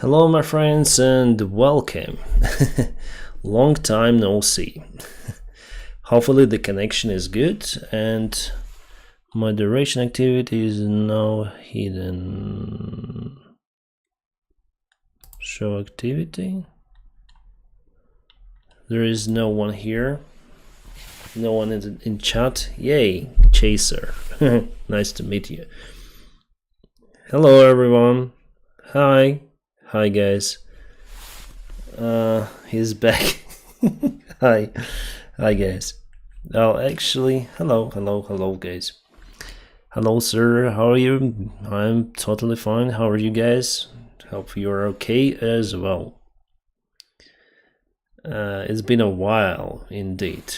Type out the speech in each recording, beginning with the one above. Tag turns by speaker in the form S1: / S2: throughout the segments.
S1: Hello, my friends, and welcome. Long time no see. Hopefully, the connection is good, and my duration activity is now hidden. Show activity. There is no one here. No one in chat. Yay, Chaser. Nice to meet you. Hello, everyone. Hi. Hi, guys. He's back. Hi. Hi, guys. Oh, actually, hello, guys. Hello, sir. How are you? I'm totally fine. How are you guys? Hope you're okay as well. It's been a while, indeed.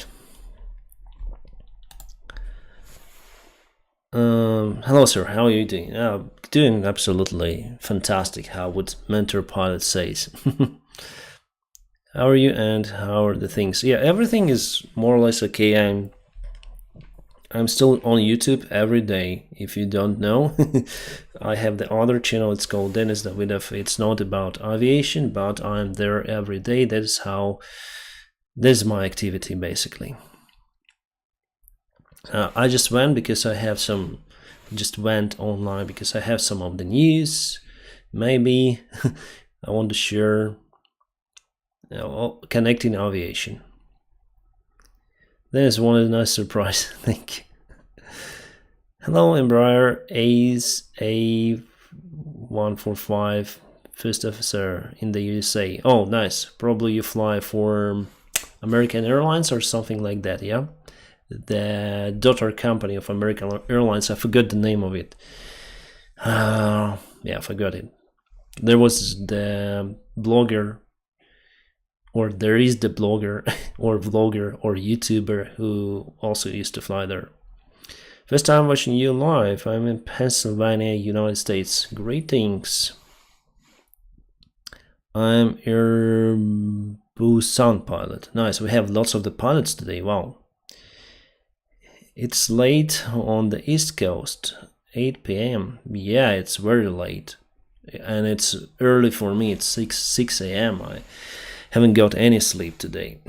S1: Hello, sir. How are you doing? Doing absolutely fantastic. How would mentor pilot says? How are you, and how are the things? Yeah, everything is more or less okay. I'm still on YouTube every day. If you don't know, I have the other channel. It's called Dennis Davidov. It's not about aviation, but I'm there every day. That's my activity basically. I just went because I have some. Just went online because I have some of the news. Maybe I want to share. Connecting aviation. That is one nice surprise. Thank you. Hello, Embraer A's A145 first officer in the USA. Oh, nice. Probably you fly for American Airlines or something like that, yeah? The daughter company of American Airlines. I forgot the name of it. Yeah, I forgot it. There was the blogger, or there is the blogger or vlogger or YouTuber who also used to fly there. First time watching you live. I'm in Pennsylvania, United States. Greetings. I'm Airbus sound pilot. Nice. We have lots of the pilots today. Wow. It's late on the East Coast, 8 p.m. Yeah, it's very late, and it's early for me. It's 6 a.m. I haven't got any sleep today.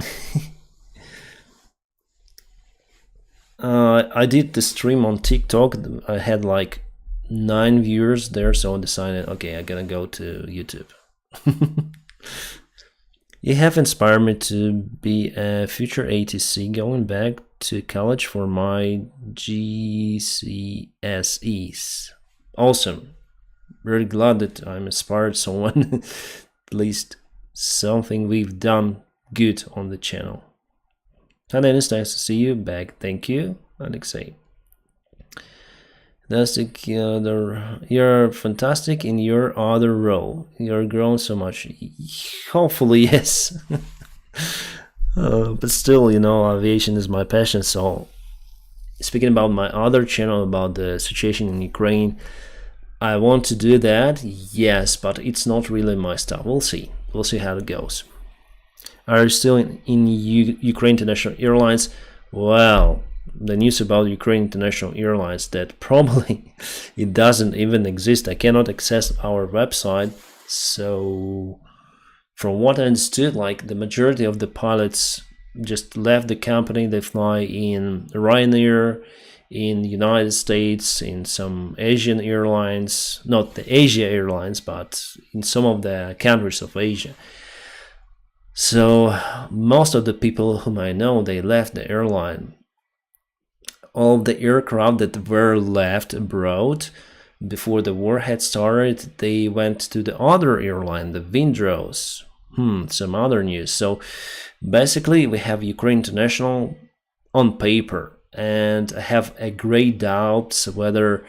S1: I did the stream on TikTok. I had like 9 viewers there, so I decided, okay, I'm gonna go to YouTube. You have inspired me to be a future ATC, going back to college for my GCSEs. Awesome. Very glad that I'm inspired someone. At least something we've done good on the channel. Hi Dennis, nice to see you back. Thank you, Alexei. You're fantastic in your other role. You're grown so much. Hopefully, yes. But still, aviation is my passion. So, speaking about my other channel, about the situation in Ukraine, I want to do that, yes, but it's not really my stuff. We'll see. We'll see how it goes. Are you still in Ukraine International Airlines? Well, the news about Ukraine International Airlines, that probably it doesn't even exist. I cannot access our website. So from what I understood, like the majority of the pilots just left the company. They fly in Ryanair, in the United States, in some Asian airlines, not the Asia Airlines, but in some of the countries of Asia. So most of the people whom I know, they left the airline. All the aircraft that were left abroad before the war had started, they went to the other airline, the Windrose. Some other news. So basically we have Ukraine International on paper, and I have a great doubt whether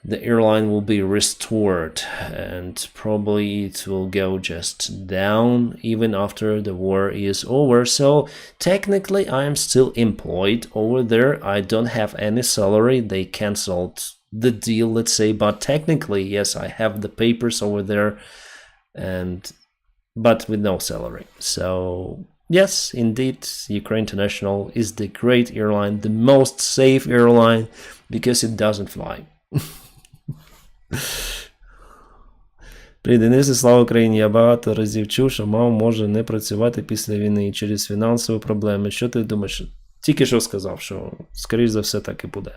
S1: the airline will be restored, and probably it will go just down even after the war is over. So technically I am still employed over there. I don't have any salary. They canceled the deal, let's say, but technically, yes, I have the papers over there, but with no salary. So yes, indeed, Ukraine International is the great airline, the most safe airline, because it doesn't fly. Привіт, Денис, і слава Україні! Я багато разів чув, що мама може не працювати після війни через фінансові проблеми. Що ти думаєш? Тільки що сказав, що, скоріш за все, так і буде.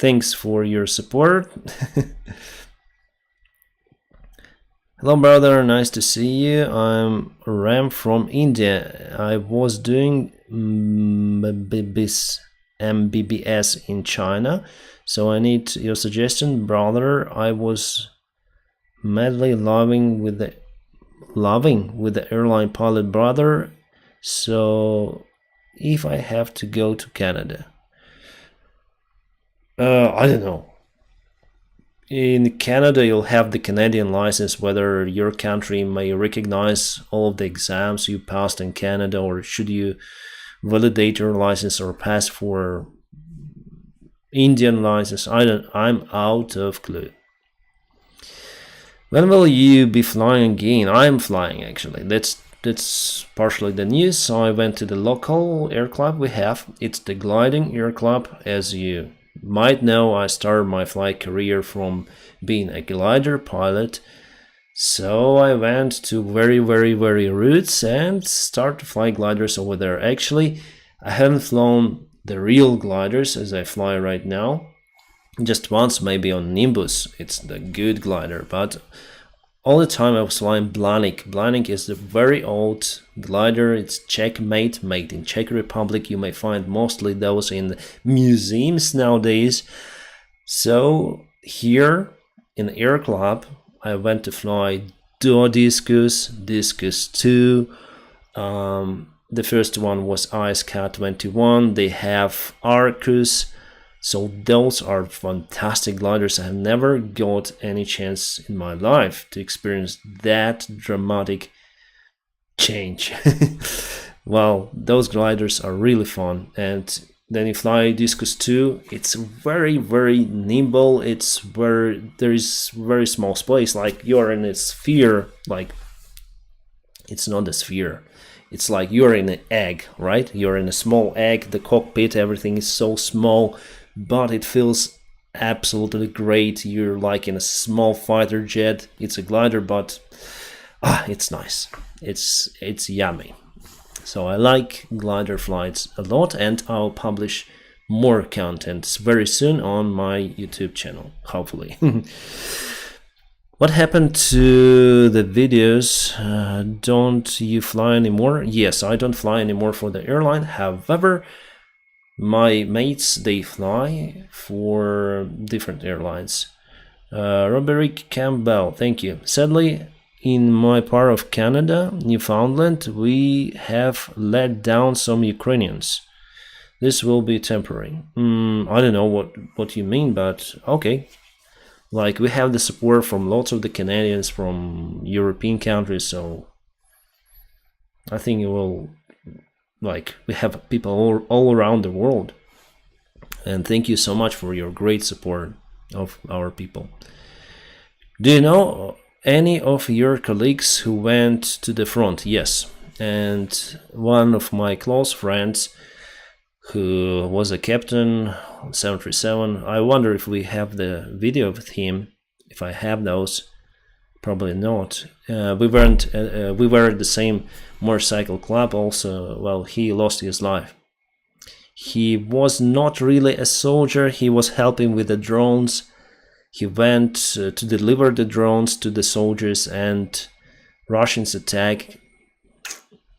S1: Thanks for your support. Hello, brother. Nice to see you. I'm Ram from India. I was doing MBBS in China, so I need your suggestion, brother. I was madly loving with the airline pilot brother. So if I have to go to Canada, I don't know. In Canada, you'll have the Canadian license, whether your country may recognize all of the exams you passed in Canada, or should you validate your license or pass for Indian license. I'm out of clue. When will you be flying again? I'm flying, actually. That's partially the news. So I went to the local air club we have. It's the gliding air club. As you might know, I started my flight career from being a glider pilot. So I went to very roots and started to fly gliders over there. Actually, I haven't flown the real gliders as I fly right now. Just once, maybe on Nimbus. It's the good glider, but all the time I was flying Blanik. Blanik is a very old glider. It's Czech-made, made in Czech Republic. You may find mostly those in museums nowadays. So here in Air Club, I went to fly Duo Discus, Discus 2. The first one was ISCAT 21. They have Arcus. So those are fantastic gliders. I have never got any chance in my life to experience that dramatic change. Well, those gliders are really fun. And then you fly Discus 2. It's very nimble. It's where there is very small space. Like you're in a sphere. Like it's not a sphere. It's like you're in an egg, right? You're in a small egg. The cockpit, everything is so small. But it feels absolutely great. You're like in a small fighter jet. It's a glider, but it's nice. It's yummy. So I like glider flights a lot, and I'll publish more content very soon on my YouTube channel, hopefully. What happened to the videos? Don't you fly anymore? Yes, I don't fly anymore for the airline. However, my mates, they fly for different airlines. Roberick Campbell, thank you. Sadly, in my part of Canada, Newfoundland, we have let down some Ukrainians. This will be temporary. I don't know what you mean, but okay. Like, we have the support from lots of the Canadians from European countries, so I think it will... Like, we have people all around the world. And thank you so much for your great support of our people. Do you know any of your colleagues who went to the front? Yes. And one of my close friends who was a captain on 737, I wonder if we have the video with him. If I have those, probably not. We were at the same motorcycle club also. Well, he lost his life. He was not really a soldier. He was helping with the drones. He went to deliver the drones to the soldiers, and Russians attacked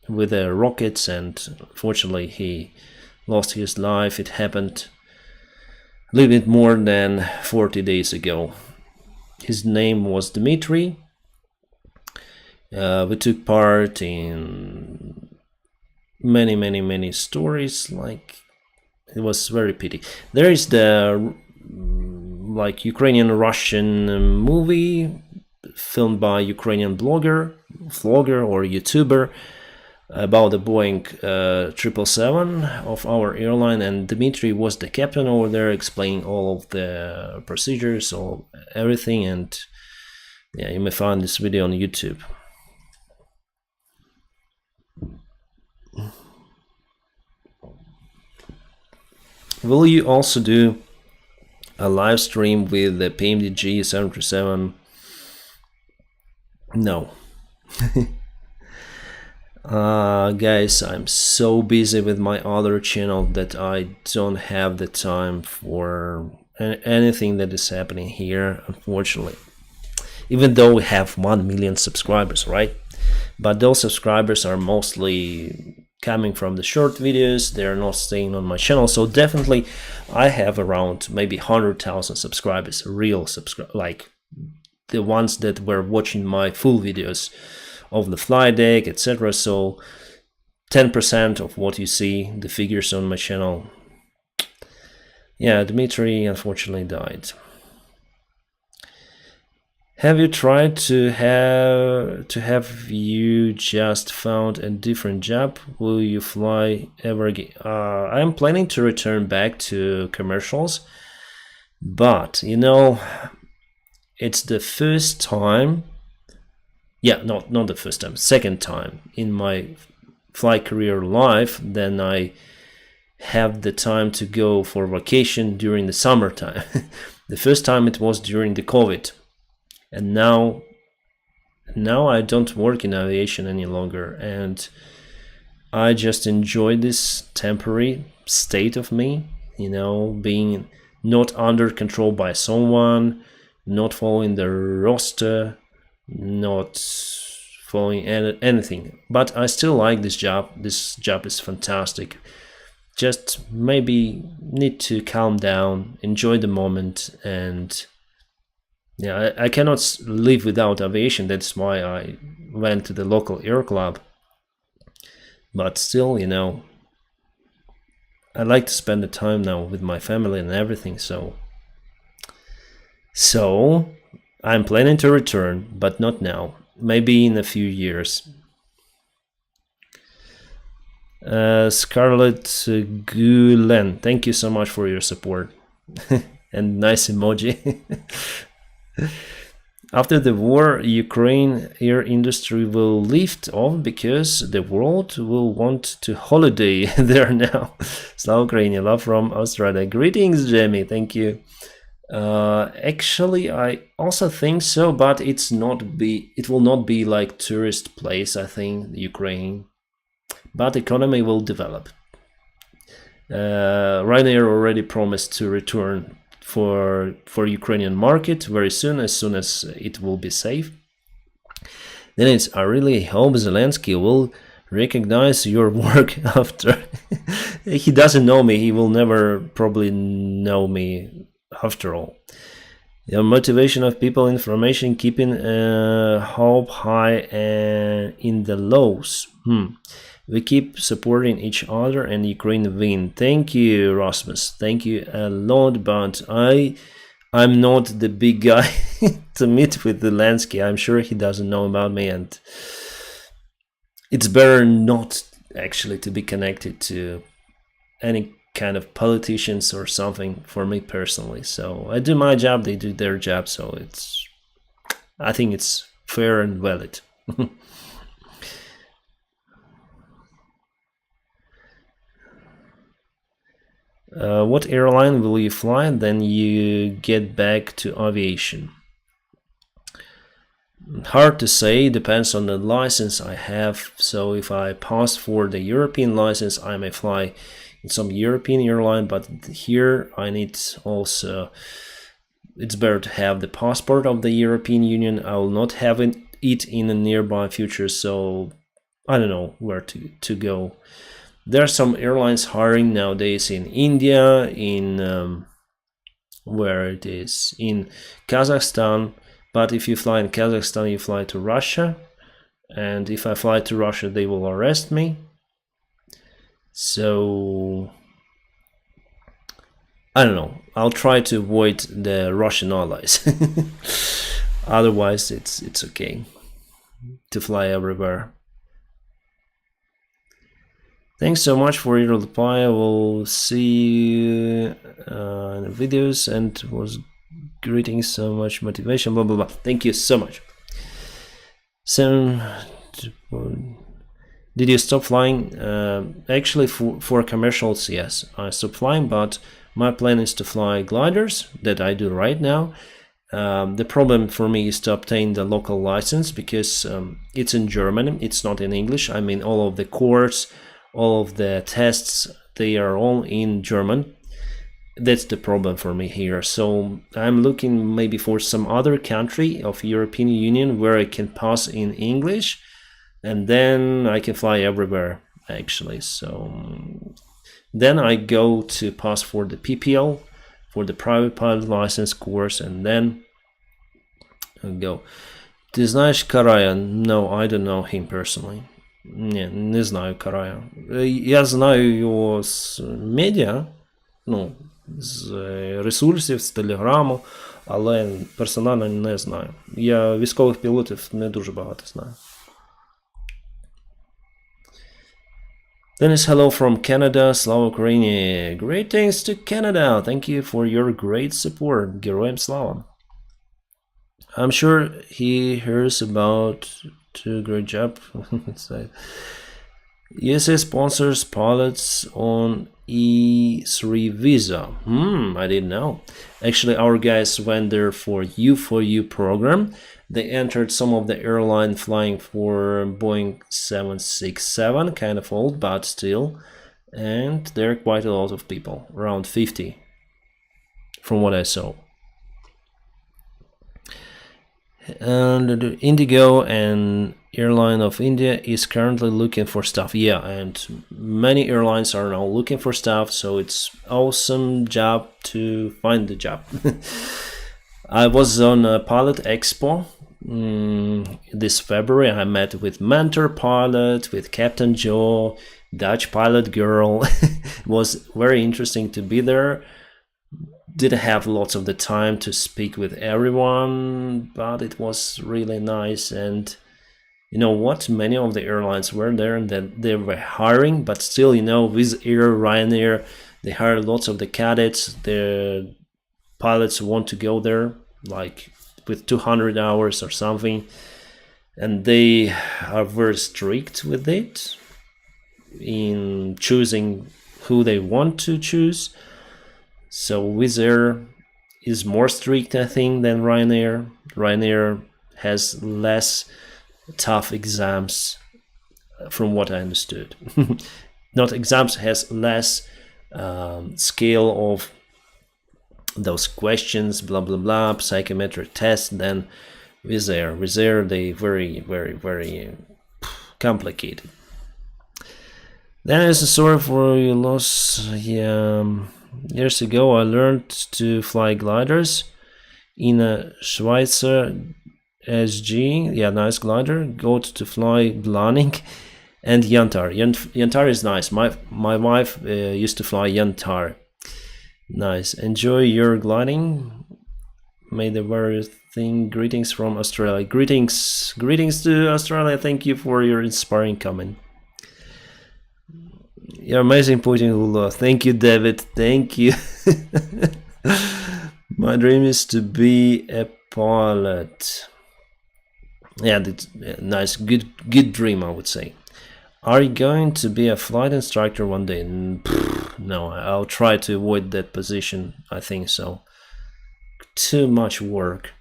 S1: with the rockets, and fortunately he lost his life. It happened a little bit more than 40 days ago. His name was Dmitry. We took part in many stories. Like, it was very pity. There is the like Ukrainian-Russian movie filmed by Ukrainian vlogger or YouTuber about the Boeing 777 of our airline, and Dmitry was the captain over there, explaining all of the procedures, all everything, and yeah, you may find this video on YouTube. Will you also do a live stream with the PMDG 737 No. Guys, I'm so busy with my other channel that I don't have the time for anything that is happening here, unfortunately. Even though we have 1 million subscribers, right? But those subscribers are mostly coming from the short videos. They're not staying on my channel. So definitely I have around maybe 100,000 subscribers, real subscribers, like the ones that were watching my full videos of the flight deck, etc. So 10% of what you see, the figures on my channel. Yeah, Dmitry unfortunately died. Have you tried to have you just found a different job? Will you fly ever again? I'm planning to return back to commercials, but you know, it's the first time. Yeah, not the first time, second time in my flight career life. Then I have the time to go for vacation during the summertime. The first time it was during the COVID. And now I don't work in aviation any longer, and I just enjoy this temporary state of me, you know, being not under control by someone, not following the roster, not following anything. But I still like this job. This job is fantastic. Just maybe need to calm down, enjoy the moment, and yeah, I cannot live without aviation. That's why I went to the local air club. But still, you know, I like to spend the time now with my family and everything. So I'm planning to return, but not now. Maybe in a few years. Scarlett Gulen, thank you so much for your support. And nice emoji. After the war, Ukraine air industry will lift off because the world will want to holiday there now. Slava Ukraine, love from Australia. Greetings, Jamie. Thank you. Actually, I also think so, but it will not be like tourist place. I think Ukraine, but economy will develop. Ryanair already promised to return for Ukrainian market very soon as it will be safe. Then I really hope Zelensky will recognize your work after. He doesn't know me. He will never probably know me after all. The motivation of people, information, keeping hope high in the lows. We keep supporting each other and Ukraine win. Thank you, Rasmus. Thank you a lot, but I'm not the big guy to meet with Zelensky. I'm sure he doesn't know about me, and it's better not actually to be connected to any kind of politicians or something for me personally. So I do my job, they do their job, so I think it's fair and valid. What airline will you fly? Then you get back to aviation. Hard to say, depends on the license I have. So if I pass for the European license, I may fly in some European airline, but here I need also, it's better to have the passport of the European Union. I will not have it in the nearby future, so I don't know where to go. There are some airlines hiring nowadays in India, in where it is, in Kazakhstan. But if you fly in Kazakhstan, you fly to Russia, and if I fly to Russia, they will arrest me. So I don't know. I'll try to avoid the Russian allies. Otherwise, it's okay to fly everywhere. Thanks so much for your reply. I will see you in the videos, and was greeting so much motivation, blah blah blah. Thank you so much. So did you stop flying? Actually, for commercials, yes, I stopped flying, but my plan is to fly gliders that I do right now, The problem for me is to obtain the local license because it's in German, it's not in English. I mean, all of the course, all of the tests, they are all in German. That's the problem for me here. So I'm looking maybe for some other country of European Union where I can pass in English, and then I can fly everywhere actually. So then I go to pass for the PPL, for the private pilot license course, and then I go. Ты знаешь Карая? No, I don't know him personally. Не знаю Карая. Я знаю його з медіа, з ресурсів, з телеграму, але персонально не знаю. Я військових пілотів не дуже багато знаю. Dennis, hello from Canada, Slava Ukraine. Greetings to Canada. Thank you for your great support. Героям слава. I'm sure he hears about the great job. USA sponsors pilots on E3 visa. I didn't know. Actually, our guys went there for U4U program. They entered some of the airline flying for Boeing 767, kind of old, but still. And there are quite a lot of people, around 50, from what I saw. And Indigo and Airline of India is currently looking for staff. Yeah, and many airlines are now looking for staff, so it's awesome job to find the job. I was on a Pilot Expo this February. I met with Mentor Pilot, with Captain Joe, Dutch Pilot Girl. It was very interesting to be there. Didn't have lots of the time to speak with everyone, but it was really nice. And you know what? Many of the airlines were there and that they were hiring, but still, Wizz Air, Ryanair, they hired lots of the cadets. The pilots want to go there, like with 200 hours or something, and they are very strict with it in choosing who they want to choose. So Wizz Air is more strict, I think, than Ryanair. Ryanair has less tough exams, from what I understood. Not exams, has less scale of those questions, blah blah blah, psychometric tests than Wizz Air. Wizz Air, they very, very, very complicated. Then is a story for your loss. Years ago, I learned to fly gliders in a Schweizer SG. Yeah, nice glider. Got to fly Blanning and Yantar. Yantar is nice. My wife used to fly Yantar. Nice. Enjoy your gliding. May the very thing. Greetings from Australia. Greetings to Australia. Thank you for your inspiring comment. You're amazing, Putin Hula. Thank you, David. Thank you. My dream is to be a pilot. Yeah, that's nice. Good dream, I would say. Are you going to be a flight instructor one day? No, I'll try to avoid that position. I think so. Too much work.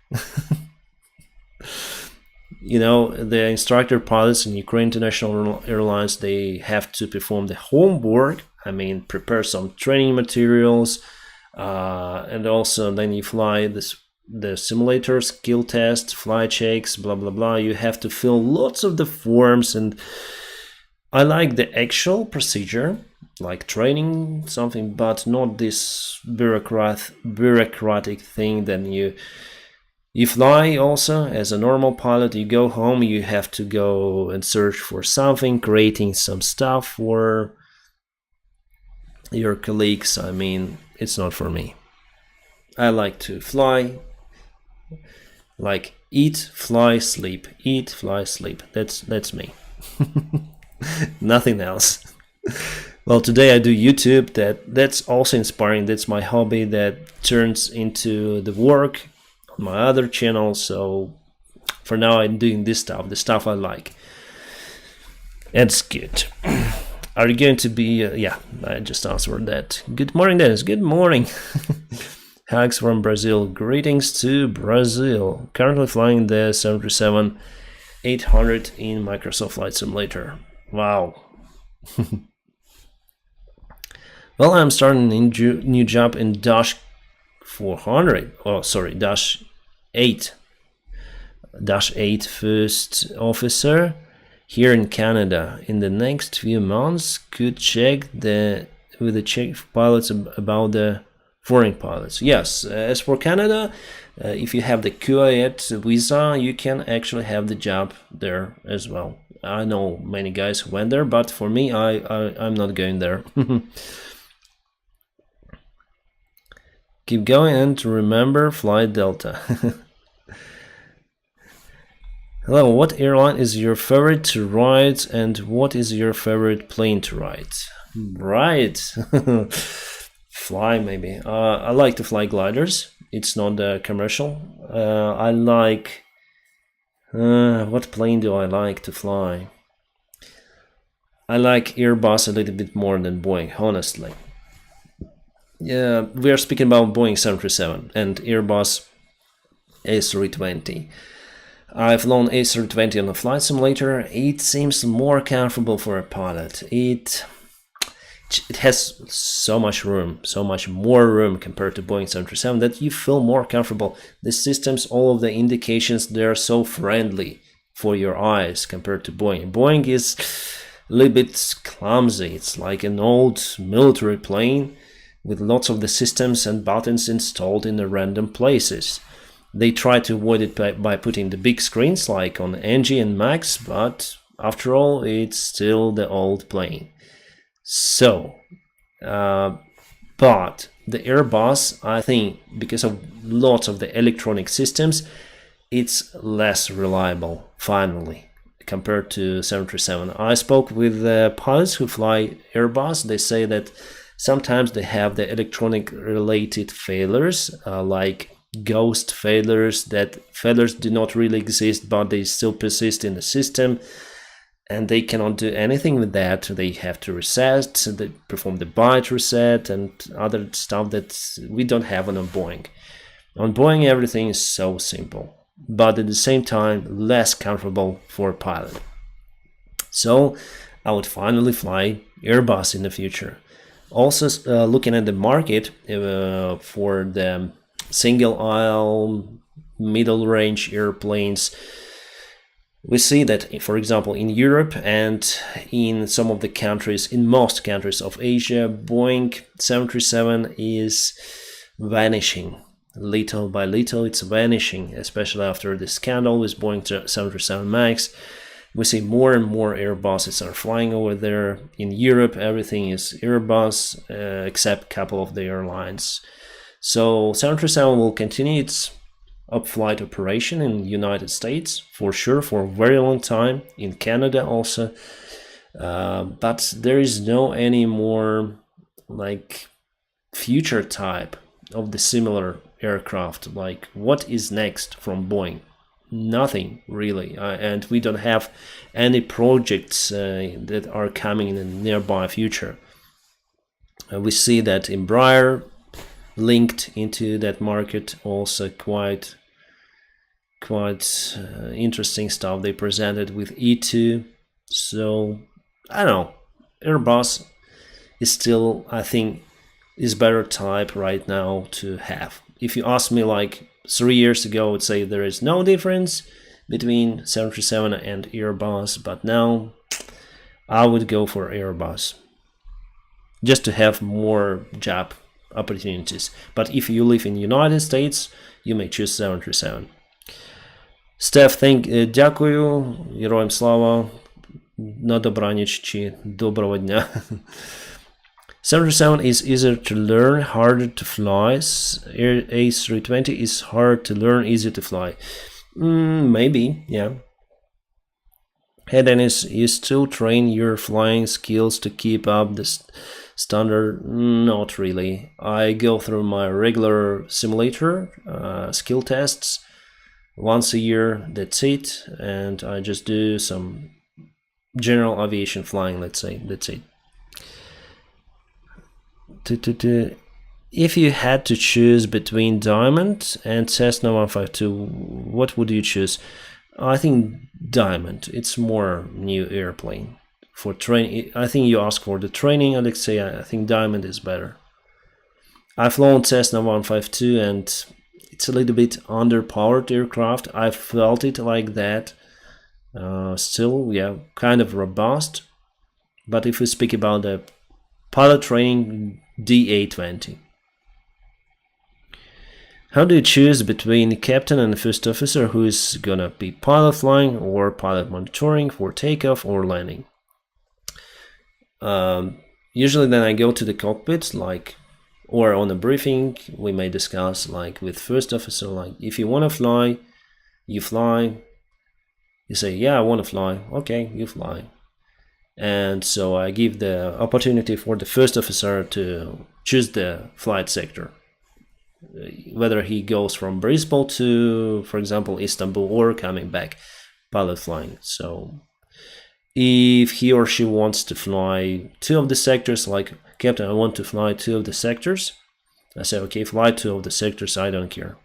S1: The instructor pilots in Ukraine International Airlines, they have to perform the homework. I mean, prepare some training materials, and also then you fly the simulator, skill test, flight checks, blah blah blah. You have to fill lots of the forms, and I like the actual procedure, like training something, but not this bureaucratic thing. Then you fly also as a normal pilot. You go home, you have to go and search for something, creating some stuff for your colleagues. I mean, it's not for me. I like to fly, like eat, fly, sleep. Eat, fly, sleep. That's me. Nothing else. Well, today I do YouTube. That's also inspiring. That's my hobby that turns into the work on my other channel. So for now I'm doing this stuff, the stuff I like. It's good. Are you going to be yeah, I just answered that. Good morning, Dennis. Good morning. Hugs from Brazil. Greetings to Brazil. Currently flying the 737-800 in Microsoft Flight Simulator. Wow. Well, I'm starting a new job in Dash 400. Oh, sorry, Dash 8. Dash 8 first officer here in Canada. In the next few months, could check with the Czech pilots about the foreign pilots. Yes, as for Canada, if you have the QIET visa, you can actually have the job there as well. I know many guys who went there, but for me, I'm not going there. Keep going and remember Flight Delta. Hello, what airline is your favorite to ride and what is your favorite plane to ride? Right. Fly maybe. I like to fly gliders. It's not commercial. I like... what plane do I like to fly? I like Airbus a little bit more than Boeing, honestly. Yeah, we are speaking about Boeing 737 and Airbus A320. I've flown A320 on a flight simulator. It seems more comfortable for a pilot. It has so much room, so much more room compared to Boeing 737 that you feel more comfortable. The systems, all of the indications, they're so friendly for your eyes compared to Boeing. Boeing is a little bit clumsy. It's like an old military plane with lots of the systems and buttons installed in the random places. They try to avoid it by putting the big screens like on NG and Max, but after all, it's still the old plane. So, but the Airbus, I think, because of lots of the electronic systems, it's less reliable, finally, compared to 737. I spoke with pilots who fly Airbus. They say that sometimes they have the electronic related failures, like ghost failures, that failures do not really exist, but they still persist in the system, and they cannot do anything with that. They have to reset, they perform the byte reset and other stuff that we don't have on a Boeing. On Boeing, everything is so simple, but at the same time, less comfortable for a pilot. So I would finally fly Airbus in the future. Also, looking at the market for the single aisle, middle range airplanes, we see that, for example, in Europe and in some of the countries, in most countries of Asia, Boeing 737 is vanishing. Little by little, it's vanishing, especially after the scandal with Boeing 737 MAX. We see more and more Airbuses are flying over there. In Europe, everything is Airbus, except a couple of the airlines. So 737 will continue its up-flight operation in the United States, for sure, for a very long time, in Canada also. But there is no any more like future type of the similar aircraft. Like, what is next from Boeing? Nothing really, and we don't have any projects that are coming in the nearby future. We see that Embraer linked into that market, also quite interesting stuff they presented with E2. So I don't know, Airbus is still, I think, is better type right now to have. If you ask me like 3 years ago, I would say there is no difference between 737 and Airbus, but now I would go for Airbus just to have more job opportunities. But if you live in the United States, you may choose 737. Steph, дякую, героям слава, на добраніч чи доброго дня. 737 is easier to learn, harder to fly. A320 is hard to learn, easy to fly. Maybe, yeah. Hey Dennis, you still train your flying skills to keep up the standard? Not really. I go through my regular simulator skill tests once a year, that's it, and I just do some general aviation flying, let's say, that's it. If you had to choose between Diamond and Cessna 152, what would you choose? I think Diamond. It's more new airplane. For training, I think you ask for the training, Alexei. I think Diamond is better. I've flown Cessna 152 and it's a little bit underpowered aircraft. I felt it like that. Still, yeah, kind of robust. But if we speak about the pilot training, DA-20. How do you choose between captain and first officer who is gonna be pilot flying or pilot monitoring for takeoff or landing? Usually then I go to the cockpit, or on a briefing we may discuss with first officer, if you want to fly, you fly. You say, yeah, I want to fly. Okay, you fly. And so I give the opportunity for the first officer to choose the flight sector, whether he goes from Brisbane to, for example, Istanbul, or coming back pilot flying. So if he or she wants to fly two of the sectors, like, Captain, I want to fly two of the sectors, I say, okay, fly two of the sectors, I don't care.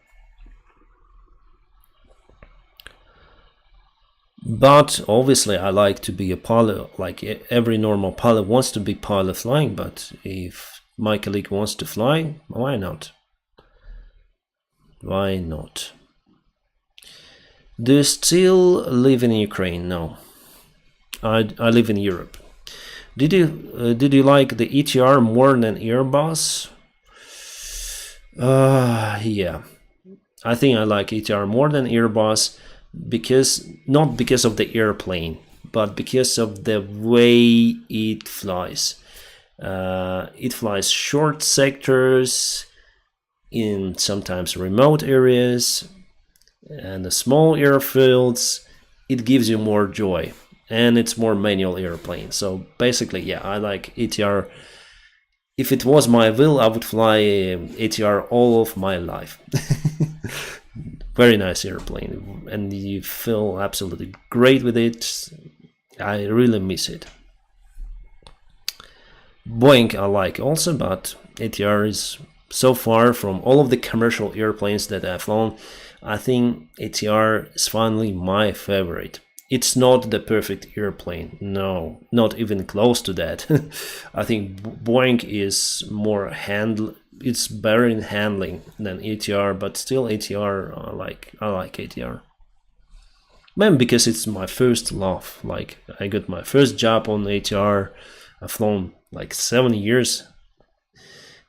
S1: But obviously I like to be a pilot, like every normal pilot wants to be pilot flying, but if my colleague wants to fly, why not? Why not? Do you still live in Ukraine? No. I live in Europe. Did you like the ETR more than Airbus? Yeah. I think I like ETR more than Airbus, not because of the airplane, but because of the way it flies. It flies short sectors in sometimes remote areas and the small airfields. It gives you more joy, and it's more manual airplane. So basically, yeah, I like ATR. If it was my will, I would fly ATR all of my life. Very nice airplane, and you feel absolutely great with it. I really miss it. Boeing I like also, but ATR is so far from all of the commercial airplanes that I've flown. I think ATR is finally my favorite. It's not the perfect airplane, no, not even close to that. I think Boeing is it's better in handling than ATR, but still ATR, I like ATR. Maybe because it's my first love. Like, I got my first job on ATR. I've flown 7 years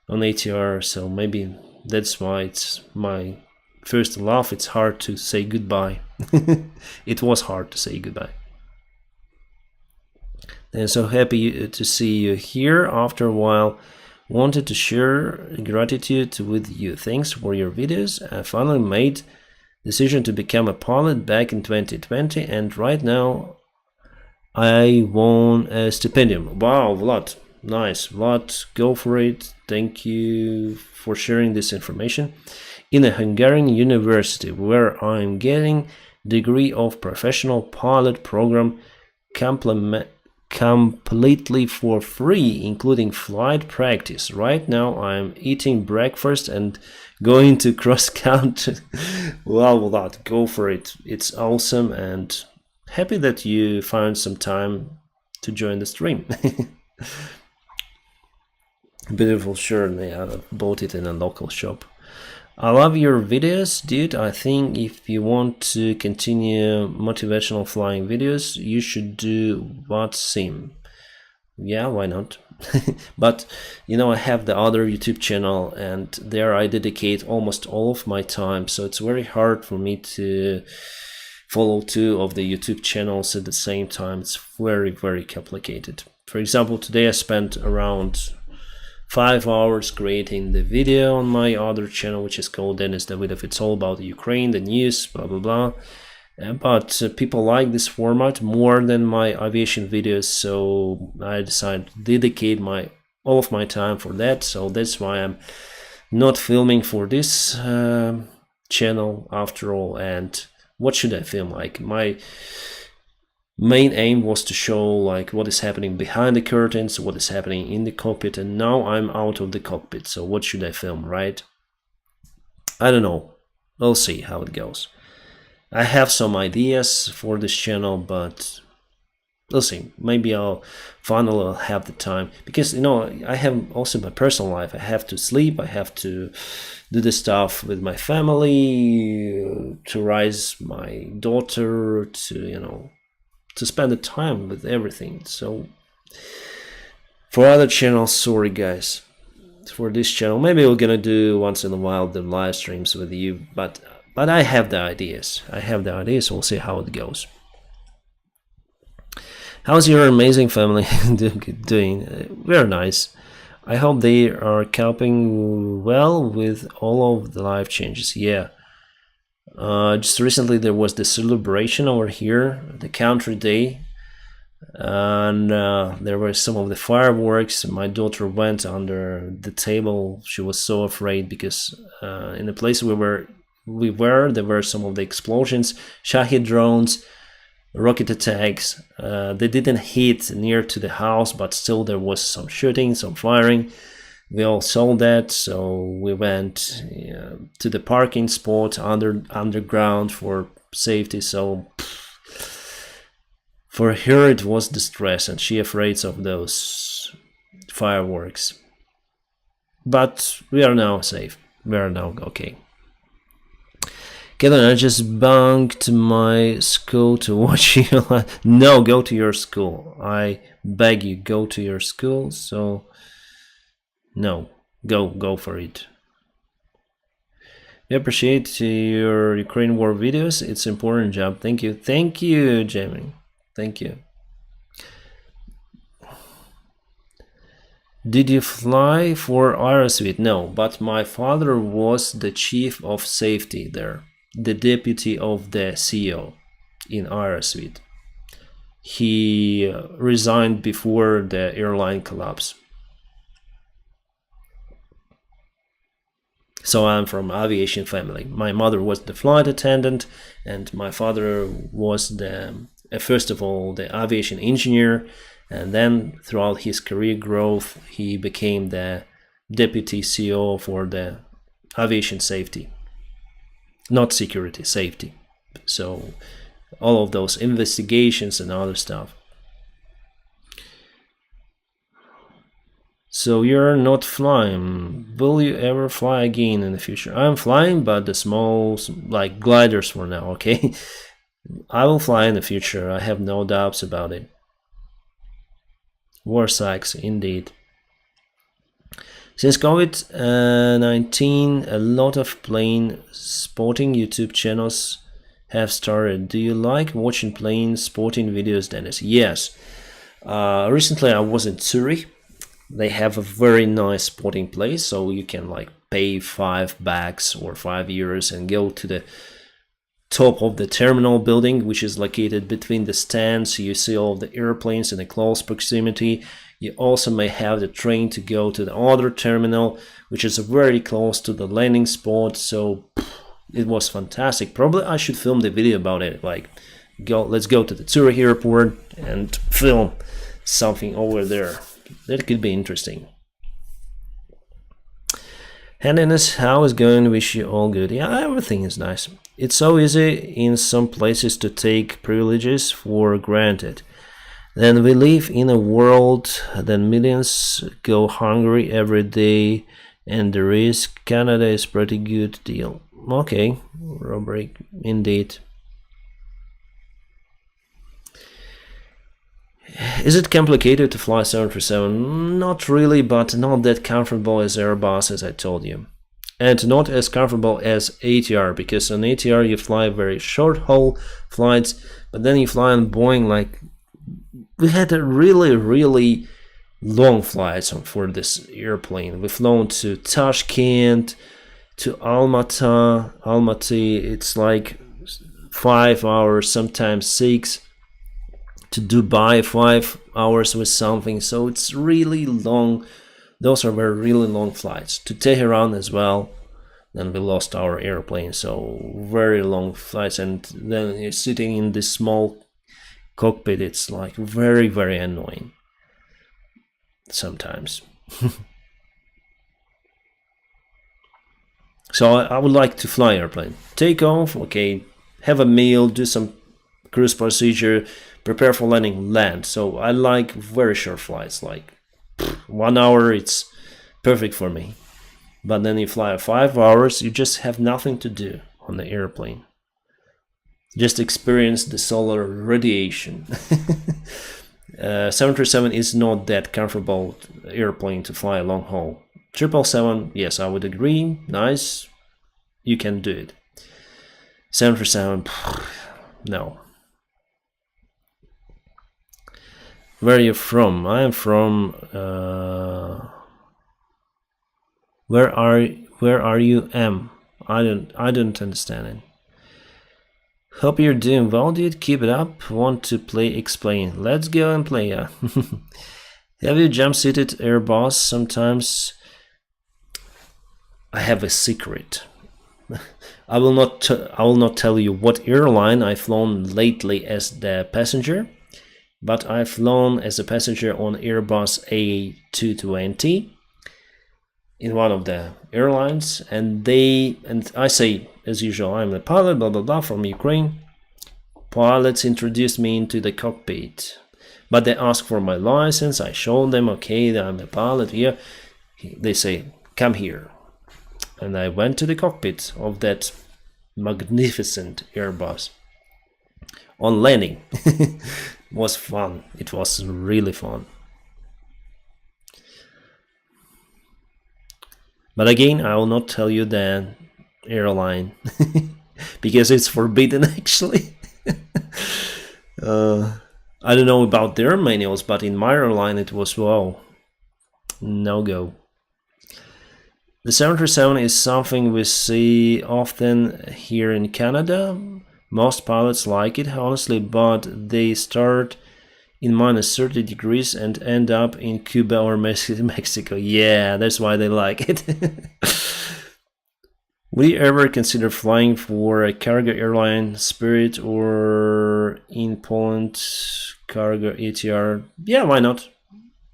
S1: on ATR, so maybe that's why it's my first love. It's hard to say goodbye. It was hard to say goodbye. And so happy to see you here after a while. Wanted to share gratitude with you. Thanks for your videos. I finally made decision to become a pilot back in 2020, and right now I won a stipendium. Wow, Vlad, nice. Vlad, go for it. Thank you for sharing this information. In a Hungarian university where I'm getting degree of professional pilot program completely for free, including flight practice. Right now I'm eating breakfast and going to cross country. Well, that, go for it. It's awesome, and happy that you found some time to join the stream. Beautiful shirt. I bought it in a local shop. I love your videos, dude. I think if you want to continue motivational flying videos, you should do VATSIM. Yeah, why not? But I have the other YouTube channel, and there I dedicate almost all of my time, so it's very hard for me to follow two of the YouTube channels at the same time. It's very, very complicated. For example, today I spent around 5 hours creating the video on my other channel, which is called Dennis Davidov. It's all about Ukraine, the news, blah blah blah. But people like this format more than my aviation videos, so I decided to dedicate all of my time for that. So that's why I'm not filming for this channel after all. And what should I film? Main aim was to show like what is happening behind the curtains, what is happening in the cockpit, and now I'm out of the cockpit, so what should I film, right? I don't know. We'll see how it goes. I have some ideas for this channel, but we'll see. Maybe I'll finally have the time, because I have also my personal life. I have to sleep, I have to do the stuff with my family, to raise my daughter, to spend the time with everything. So for other channels, sorry guys. For this channel, maybe we're gonna do once in a while the live streams with you, but I have the ideas. So we'll see how it goes. How's your amazing family doing? Very nice. I hope they are coping well with all of the life changes. Yeah. Just recently there was the celebration over here, the country day, and there were some of the fireworks. My daughter went under the table. She was so afraid because in the place there were some of the explosions, Shahid drones, rocket attacks. They didn't hit near to the house, but still there was some shooting, some firing. We all saw that, so we went to the parking spot underground for safety. So for her it was distress, and she afraid of those fireworks. But we are now safe. We are now okay. Kevin, I just bunked my school to watch you. No, go to your school. I beg you, go to your school. So no, go for it. We appreciate your Ukraine war videos. It's an important job. Thank you, Jamie. Thank you. Did you fly for Aerosmith? No, but my father was the chief of safety there, the deputy of the CEO in Aerosmith. He resigned before the airline collapse. So I'm from aviation family. My mother was the flight attendant, and my father was first of all the aviation engineer, and then throughout his career growth he became the deputy CEO for the aviation safety, not security, safety. So all of those investigations and other stuff. So you're not flying. Will you ever fly again in the future? I'm flying, but the small, like gliders for now, okay? I will fly in the future. I have no doubts about it. War sucks, indeed. Since COVID-19, a lot of plane spotting YouTube channels have started. Do you like watching plane spotting videos, Dennis? Yes. Recently I was in Zurich. They have a very nice spotting place, so you can like pay $5 or €5 and go to the top of the terminal building, which is located between the stands. You see all of the airplanes in a close proximity. You also may have the train to go to the other terminal, which is very close to the landing spot. So it was fantastic. Probably I should film the video about it. Like, let's go to the Zurich airport and film something over there. That could be interesting. Handiness, how is going? Wish you all good. Yeah, everything is nice. It's so easy in some places to take privileges for granted. Then we live in a world that millions go hungry every day, and the risk Canada is pretty good deal. Okay, Robert, indeed. Is it complicated to fly 737? Not really, but not that comfortable as Airbus, as I told you. And not as comfortable as ATR, because on ATR you fly very short haul flights, but then you fly on Boeing. Like, we had a really long flights for this airplane. We've flown to Tashkent, to Almaty. It's like 5 hours, sometimes 6. To Dubai, 5 hours with something. So it's really long. Those are really long flights. To Tehran as well. Then we lost our airplane. So very long flights, and then you're sitting in this small cockpit, it's like very, very annoying sometimes. So I would like to fly airplane. Take off, okay, have a meal, do some cruise procedure, prepare for landing, land. So I like very short flights, like 1 hour, it's perfect for me. But then you fly 5 hours, you just have nothing to do on the airplane. Just experience the solar radiation. 737 is not that comfortable airplane to fly a long haul. 777, yes, I would agree, nice, you can do it. 737, no. Where are you from? I am from. Where are you? I don't understand it. Hope you're doing well, dude. Keep it up. Want to play? Explain. Let's go and play. Yeah. Have you jump-seated Airbus? Sometimes. I have a secret. I will not tell you what airline I've flown lately as the passenger, but I've flown as a passenger on Airbus A220 in one of the airlines, and I say, as usual, I'm a pilot, blah blah blah, from Ukraine. Pilots introduced me into the cockpit, but they asked for my license. I showed them, okay, that I'm a pilot here. They say, come here. And I went to the cockpit of that magnificent Airbus. On landing, it was fun. It was really fun. But again, I will not tell you the airline because it's forbidden, actually. I don't know about their manuals, but in my airline it was, wow, no go. The 737 is something we see often here in Canada. Most pilots like it, honestly, but they start in minus 30 degrees and end up in Cuba or Mexico. Yeah, that's why they like it. Would you ever consider flying for a cargo airline, Spirit, or in Poland, cargo ATR? Yeah, why not?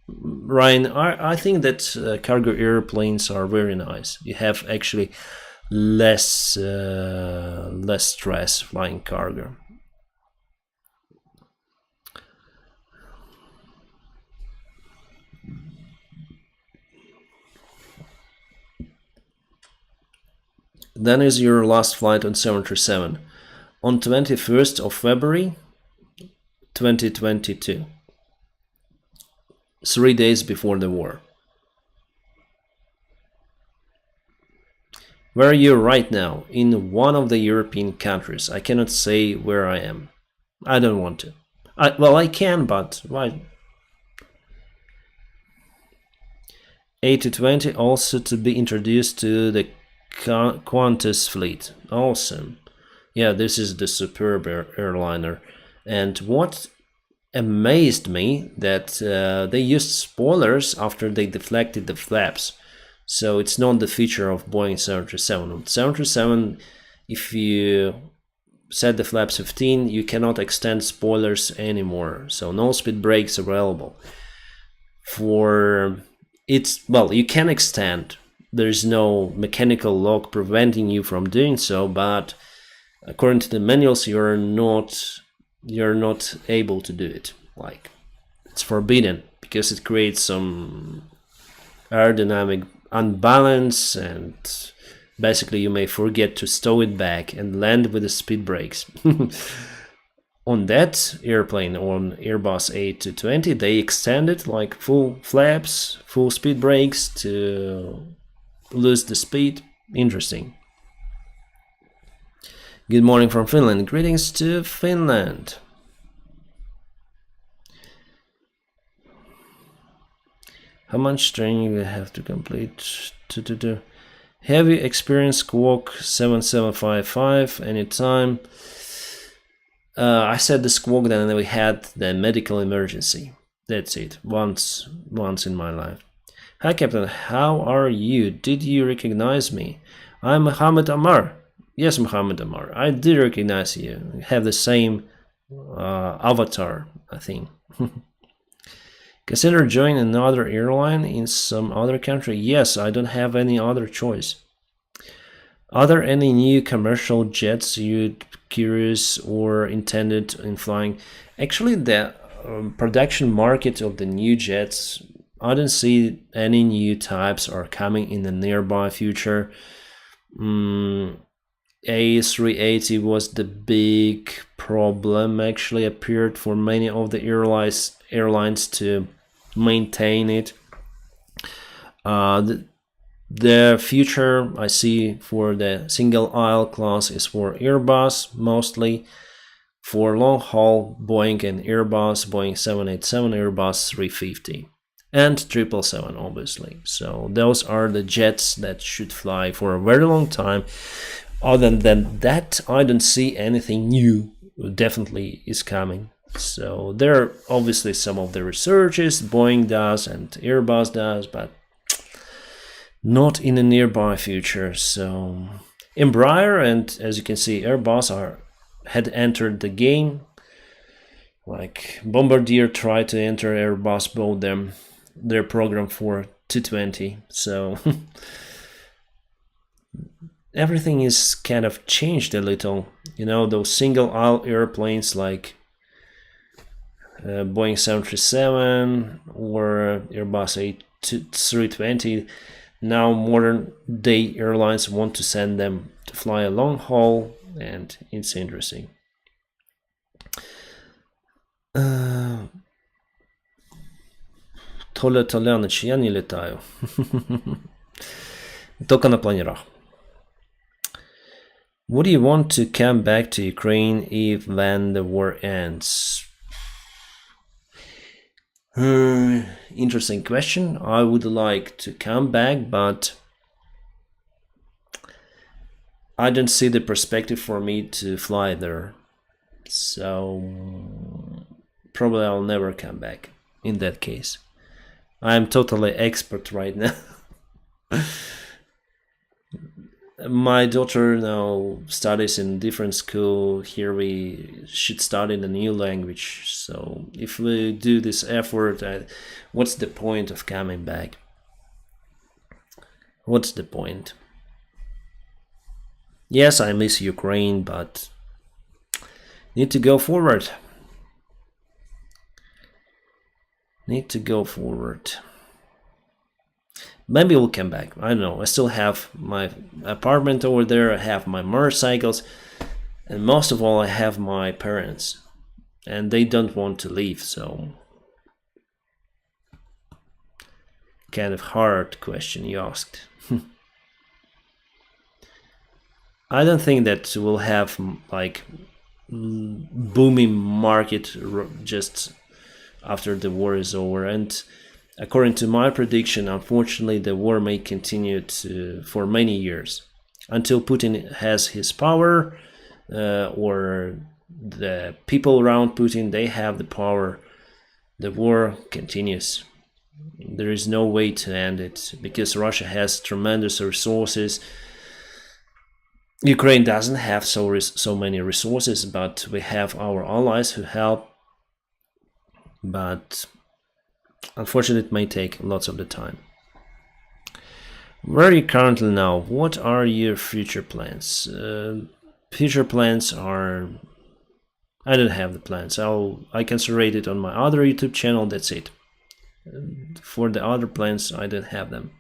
S1: Ryan, I think that cargo airplanes are very nice. You have actually less stress flying cargo. Then is your last flight on 737 on 21st of February 2022. 3 days before the war. Where are you right now? In one of the European countries. I cannot say where I am. I don't want to. Well, I can, but why? A220 also to be introduced to the Qantas fleet. Awesome. Yeah, this is the superb airliner. And what amazed me that they used spoilers after they deflected the flaps. So it's not the feature of Boeing 737. On 737, if you set the flaps 15, you cannot extend spoilers anymore. So no speed brakes available. For it's, well, you can extend. There's no mechanical lock preventing you from doing so, but according to the manuals, you're not able to do it. Like, it's forbidden because it creates some aerodynamic unbalance, and basically you may forget to stow it back and land with the speed brakes. On that airplane, on Airbus A220, they extended like full flaps, full speed brakes to lose the speed. Interesting. Good morning from Finland. Greetings to Finland. How much training you have to complete? Have you experienced Squawk 7755 anytime? I said the Squawk, then we had the medical emergency. That's it. Once in my life. Hi Captain, how are you? Did you recognize me? I'm Mohammed Amar. Yes, Mohammed Amar. I did recognize you. We have the same Avatar, I think. Consider joining another airline in some other country. Yes, I don't have any other choice. Are there any new commercial jets you're curious or intended in flying? Actually, the production market of the new jets, I don't see any new types are coming in the nearby future. A380 was the big problem, actually appeared for many of the airlines to maintain it. The future I see for the single aisle class is for Airbus mostly. For long haul, Boeing and Airbus, Boeing 787, Airbus 350, and 777 obviously. So those are the jets that should fly for a very long time. Other than that, I don't see anything new definitely is coming. So there are obviously some of the researches Boeing does and Airbus does, but not in the nearby future. So Embraer and, as you can see, Airbus had entered the game. Like Bombardier tried to enter, Airbus bought them their program for 220. So everything is kind of changed a little. You know, those single aisle airplanes like Boeing 737 or Airbus A320. Now modern day airlines want to send them to fly a long haul, and it's interesting. Толяныч, я не летаю. Только на планерах. Would you want to come back to Ukraine if when the war ends? Interesting question. I would like to come back, but I don't see the perspective for me to fly there. So probably I'll never come back in that case. I'm totally expert right now. My daughter now studies in different school. Here we should study in a new language. So if we do this effort, what's the point of coming back? What's the point? Yes, I miss Ukraine, but need to go forward. Need to go forward. Maybe we'll come back. I don't know. I still have my apartment over there. I have my motorcycles. And most of all, I have my parents. And they don't want to leave, so... Kind of hard question you asked. I don't think that we'll have, like, booming market just after the war is over. And according to my prediction, unfortunately, the war may continue for many years until Putin has his power, or the people around Putin, they have the power. The war continues. There is no way to end it because Russia has tremendous resources. Ukraine doesn't have so many resources, but we have our allies who help. But unfortunately, it may take lots of the time. Where are you currently now? What are your future plans? Future plans are... I don't have the plans. I can rate it on my other YouTube channel, that's it. For the other plans, I don't have them.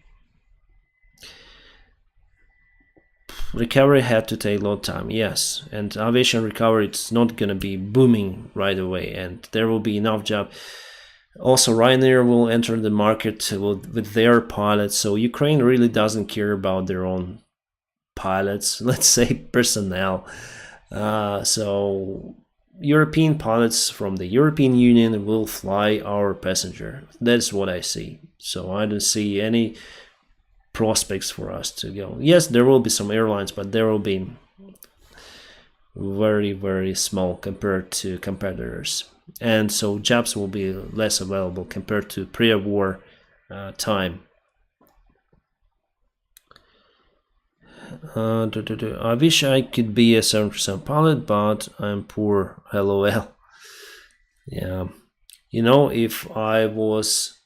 S1: Recovery had to take a lot of time, yes. And aviation recovery, it's not going to be booming right away, and there will be enough job. Also, Ryanair will enter the market with their pilots, so Ukraine really doesn't care about their own pilots, let's say personnel. So European pilots from the European Union will fly our passenger. That's what I see. So I don't see any prospects for us to go. Yes, there will be some airlines, but there will be very, very small compared to competitors. And so jobs will be less available compared to pre-war time. I wish I could be a 7% pilot, but I'm poor. LOL. Yeah, if I was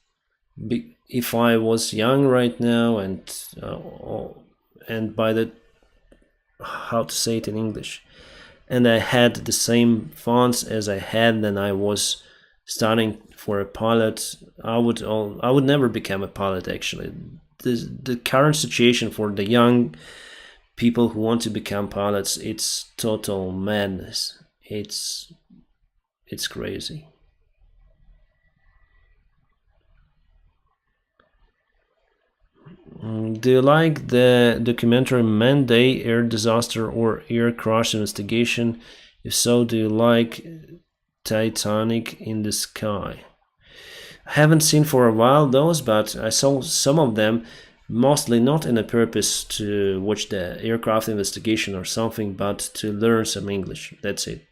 S1: young right now, and by the how to say it in English, and I had the same funds as I had when I was studying for a pilot, I would never become a pilot. Actually, the current situation for the young people who want to become pilots, it's total madness. It's crazy. Do you like the documentary Monday, Air Disaster or Air Crash Investigation? If so, do you like Titanic in the Sky? I haven't seen for a while those, but I saw some of them, mostly not in a purpose to watch the aircraft investigation or something, but to learn some English. That's it.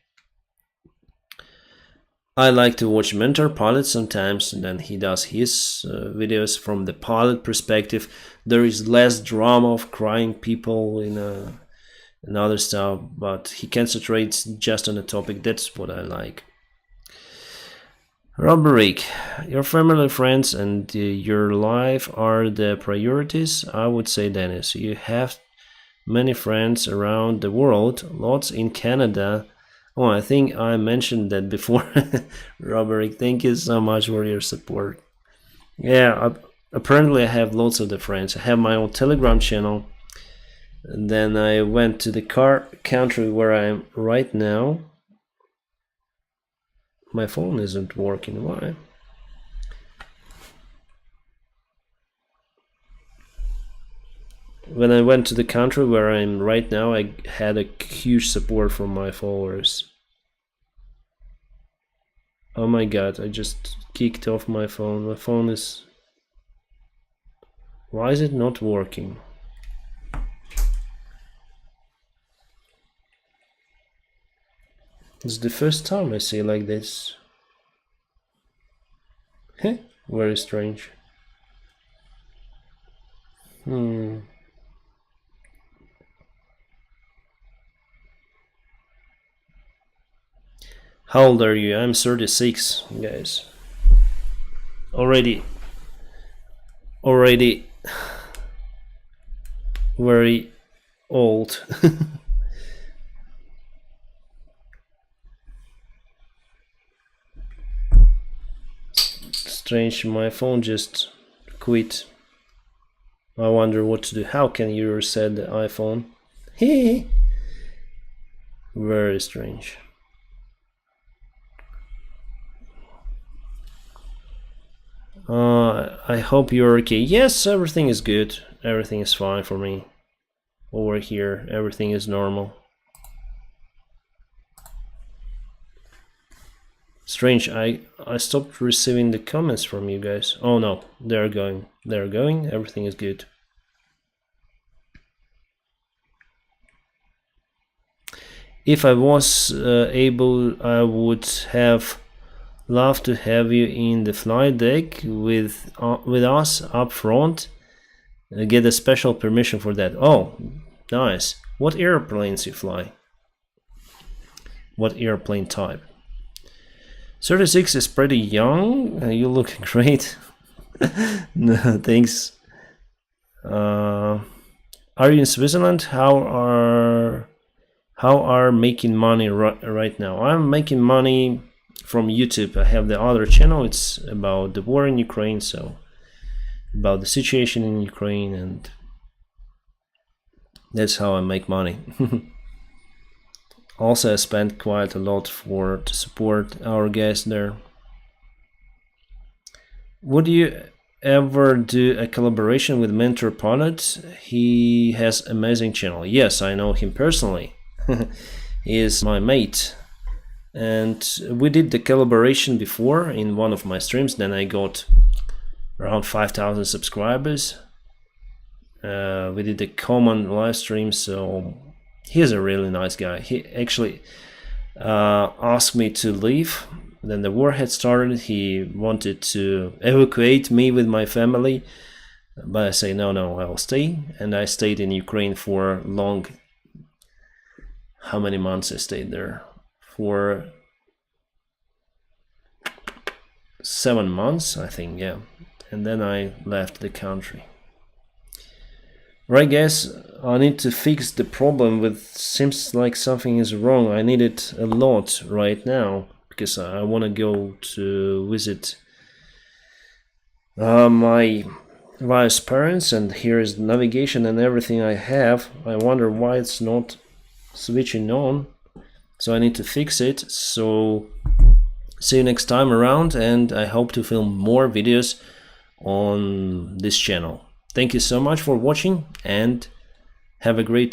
S1: I like to watch Mentor Pilot sometimes, and then he does his videos from the pilot perspective. There is less drama of crying people and other stuff, but he concentrates just on the topic. That's what I like. Roberick, your family, friends, and your life are the priorities. I would say, Dennis, you have many friends around the world, lots in Canada. Oh, I think I mentioned that before. Robert, thank you so much for your support. Yeah, apparently I have lots of the friends. I have my own Telegram channel. And then I went to the country where I am right now. My phone isn't working. Why? When I went to the country where I am right now, I had a huge support from my followers. Oh my god, I just kicked off my phone. My phone is... Why is it not working? It's the first time I see like this. Heh, very strange. How old are you? I'm 36, guys. Already very old. Strange, my phone just quit. I wonder what to do. How can you reset the iPhone? Hee. Very strange. I hope you're okay. Yes, everything is good. Everything is fine for me. Over here, everything is normal. Strange, I stopped receiving the comments from you guys. Oh no, they're going. They're going. Everything is good. If I was able, I would have loved to have you in the flight deck with us up front. Get a special permission for that. Oh, nice. What airplanes you fly? What airplane type? 36 is pretty young. You look great. No, thanks. Are you in Switzerland? How are making money right now? I'm making money from YouTube. I have the other channel. It's about the war in Ukraine, so about the situation in Ukraine, and that's how I make money. Also, I spent quite a lot to support our guys there. Would you ever do a collaboration with Mentor Pilot? He has amazing channel. Yes, I know him personally. He is my mate. And we did the collaboration before in one of my streams. Then I got around 5,000 subscribers. We did a common live stream, so he's a really nice guy. He actually asked me to leave. Then the war had started. He wanted to evacuate me with my family, but I say no, I will stay. And I stayed in Ukraine for long. How many months I stayed there? For 7 months, I think, yeah. And then I left the country. Right, guys, I need to fix the problem with, seems like something is wrong. I need it a lot right now because I want to go to visit my wife's parents, and here is navigation and everything I have. I wonder why it's not switching on, so I need to fix it. So see you next time around, and I hope to film more videos on this channel. Thank you so much for watching, and have a great